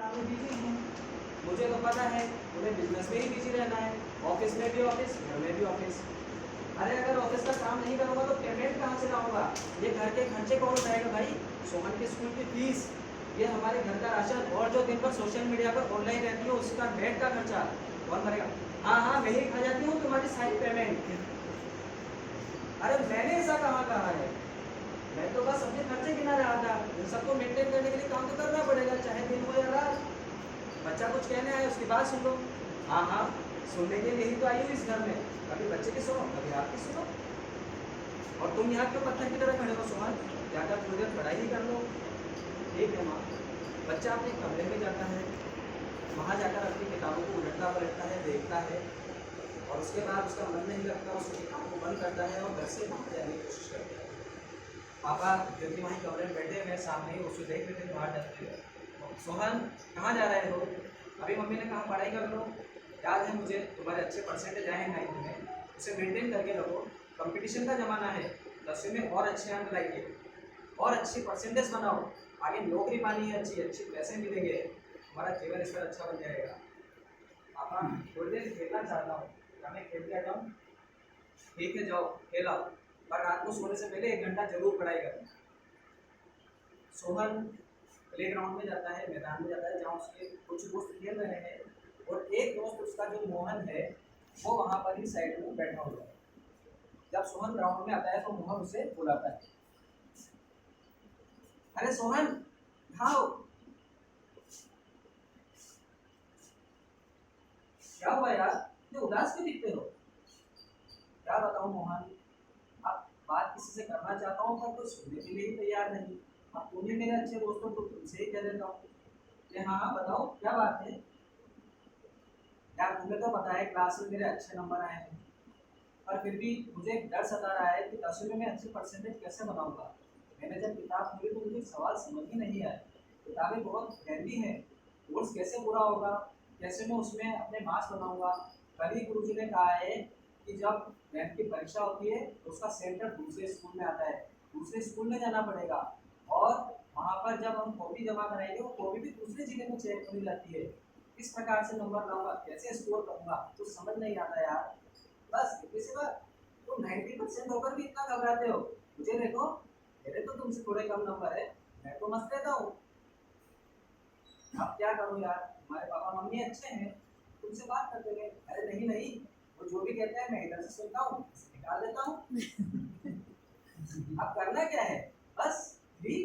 काम में बिजी हूँ। मुझे तो पता है उन्हें बिजनेस में ही बिजी रहना है, ऑफिस में भी ऑफिस, घर में भी ऑफिस। अरे अगर ऑफिस का काम नहीं करूँगा तो पेमेंट कहाँ से लाऊंगा? ये घर के खर्चे कौन उठाएगा भाई? सोहन की स्कूल की फीस, ये हमारे घर का राशन, और जो दिन भर सोशल मीडिया पर ऑनलाइन रहती है उसका नेट का खर्चा कौन भरेगा? हाँ हाँ, मैं ही खा जाती हूँ तुम्हारी सारी पेमेंट। अरे मैंने ऐसा कहाँ कहा है? मैं तो बस अपने खर्चे गिना रहा था। इन सबको मेंटेन करने के लिए काम तो करना पड़ेगा, चाहे दिन हो या रात। बच्चा कुछ कहने आया उसकी बात सुन लो। हाँ हाँ, सुनने के लिए यही तो आई हूँ इस घर में। कभी बच्चे की सुनो, कभी आपकी सुनो। और तुम यहाँ क्यों पत्थर की तरह खड़े हो सोहन? जाकर थोड़ी देर पढ़ाई ही कर लो। ठीक है माँ। बच्चा अपने कमरे में जाता है, वहाँ जाकर अपनी किताबों को उलटता पलटता है, देखता है, और उसके बाद उसका मन नहीं लगता, उसकी किताब को बंद करता है और घर से बाहर जाने की कोशिश करता है। पापा क्योंकि वहीं कमरे में बैठे हुए सामने ही उसे देख रहे थे बाहर जाते हुए। सोहन कहाँ जा रहे हो? अभी मम्मी ने कहा पढ़ाई कर लो। याद है मुझे, तुम्हारे अच्छे परसेंटेज आए हैं 9th में, उसे मेंटेन करके रखो। कंपटीशन का ज़माना है, 10वीं में और अच्छे अंक लाइए और अच्छी परसेंटेज बनाओ। आगे नौकरी पानी है, अच्छी अच्छी पैसे मिलेंगे, हमारा जीवन स्तर अच्छा बन जाएगा। पापा थोड़ी देर खेलना चाहता हूँ, क्या मैं खेल के आ जाऊँ? ठीक है जाओ खेलाओ, पर रात को सोने से पहले 1 घंटा जरूर पढ़ाई करना। सोहन प्लेग्राउंड में जाता है, मैदान में जाता है जहाँ उसके कुछ दोस्त खेल रहे हैं, और एक दोस्त उसका जो मोहन है वो वहाँ पर ही साइड में बैठा हुआ है। जब सोहन ग्राउंड में आता है तो मोहन उसे बुलाता है, अरे सोहन आओ। क्या हुआ यार, ये उदास क्यों दिखते हो? क्या बताऊँ मोहन, अब बात किसी से करना चाहता हूँ पर कोई सुनने के लिए ही तैयार नहीं। अब तुम्हें मेरे अच्छे दोस्तों को तुमसे ही कह देता हूँ कि हाँ हाँ बताओ क्या बात है। यार तुम्हें तो पता है क्लास में मेरे अच्छे नंबर आए हैं, पर फिर भी मुझे एक डर सता रहा है कि 10वीं में अच्छे परसेंटेज कैसे बनाऊंगा। मैंने जब किताब खोली तो मुझे सवाल समझ ही नहीं आया। किताबें बहुत गहरी हैं, कोर्स कैसे पूरा होगा, कैसे मैं उसमें अपने मार्क्स बनाऊंगा। कल ही गुरुजी ने कहा है कि जब 10th की परीक्षा होती है तो उसका सेंटर दूसरे स्कूल में आता है, दूसरे स्कूल में जाना पड़ेगा, और वहाँ पर जब हम कॉपी जमा कराएंगे वो कॉपी भी दूसरे जिले में चेक करी जाती है। किस प्रकार से नंबर लाऊंगा, कैसे स्कोर करूंगा, कुछ समझ नहीं आता यार। बस इतनी सी बात, तुम 90% होकर भी इतना घबराते हो। मुझे देखो, मेरे तो तुमसे थोड़े कम नंबर है, मैं तो मस्त रहता हूँ। अब क्या करूँ यार, हमारे पापा मम्मी अच्छे हैं, तुमसे बात कर देंगे। अरे नहीं नहीं, वो जो भी कहते हैं मैं इधर से सुनता हूँ, निकाल देता हूँ। अब करना क्या है? बस भी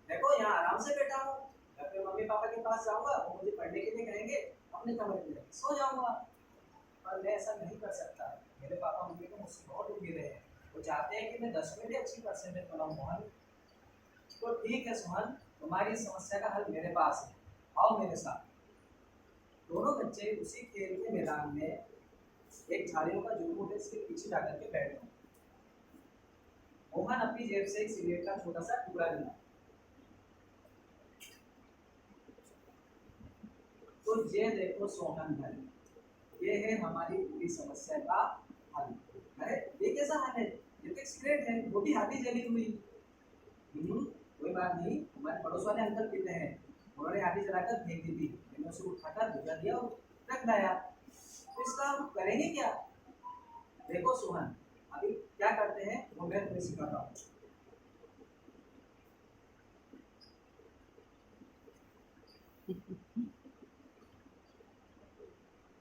देखो यहाँ आराम से बैठा हूँ, घर पे मम्मी पापा के पास जाऊंगा, वो मुझे पढ़ने के लिए कहेंगे, अपने कमरे में सो जाऊंगा। पर मैं ऐसा नहीं कर सकता, मेरे पापा मम्मी को मुझसे बहुत उम्मीद है, वो चाहते हैं कि मैं 10वीं में भी अच्छी परसेंटेज बनाऊँ मोहन। तो ठीक है सुमन, तुम्हारी समस्या का हल मेरे पास है, आओ मेरे साथ। दोनों बच्चे उसी खेल के मैदान में एक झाड़ियों का झुंड है इसके पीछे जाकर के बैठ गए। मोहन अपनी जेब से एक सिगरेट का छोटा सा टुकड़ा लिया। तो ये देखो सोहन भाई, ये है हमारी पूरी समस्या का हल। अरे ये कैसा हल है? ये तो एक सिगरेट है, वो भी आधी जली हुई। कोई बात नहीं, हमारे पड़ोस वाले अंकल पीते हैं, उन्होंने आधी जलाकर फेंक दी थी, मैंने उसे उठाकर बुझा दिया और रख लाया। तो इसका हम करेंगे क्या? देखो सोहन, अभी क्या करते हैं वो मैं तुम्हें सिखाता हूँ।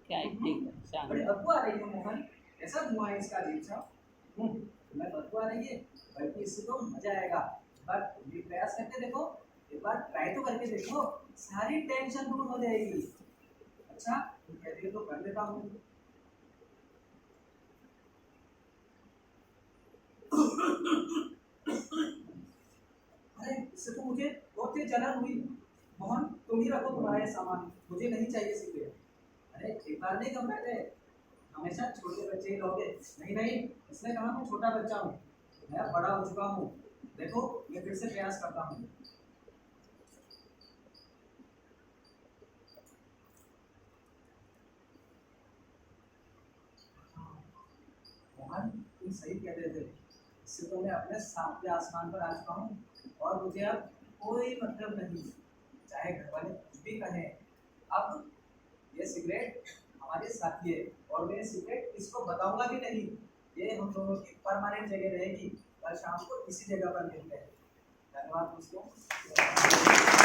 क्या एक्टिंग है, बड़ी शानदार। बदबू आ रही है मोहन, ऐसा धुआं है इसका अजीब सा। तुम्हें बदबू आ रही है, बल्कि इससे तो मजा आएगा। एक बार तुम भी प्रयास करके देखो, एक बार ट्राई तो करके देखो, सारी टेंशन दूर हो जाएगी। अच्छा तुम कहती हो तो कर लेता हूँ। अरे इससे तो मुझे बहुत तेज जलन हुई। मोहन तुम ही रखो तुम्हारा ये सामान, मुझे नहीं चाहिए सिगरेट। अरे एक बार नहीं घबराते, हमेशा छोटे बच्चे ही रहोगे? नहीं नहीं, इसने कहा मैं छोटा बच्चा हूँ, मैं बड़ा हो चुका हूँ। देखो मैं फिर से प्रयास करता हूँ। मोहन तुम सही कह रहे थे, इससे तो मैं अपने सातवें आसमान पर आ चुका हूँ, और मुझे अब कोई मतलब नहीं, चाहे घर वाले कुछ भी कहें, अब ये सिगरेट हमारे साथी है और मैं ये सिगरेट किसको बताऊंगा भी नहीं। ये हम दोनों की परमानेंट जगह रहेगी। कल शाम को इसी जगह पर मिलते हैं। धन्यवाद दोस्तों।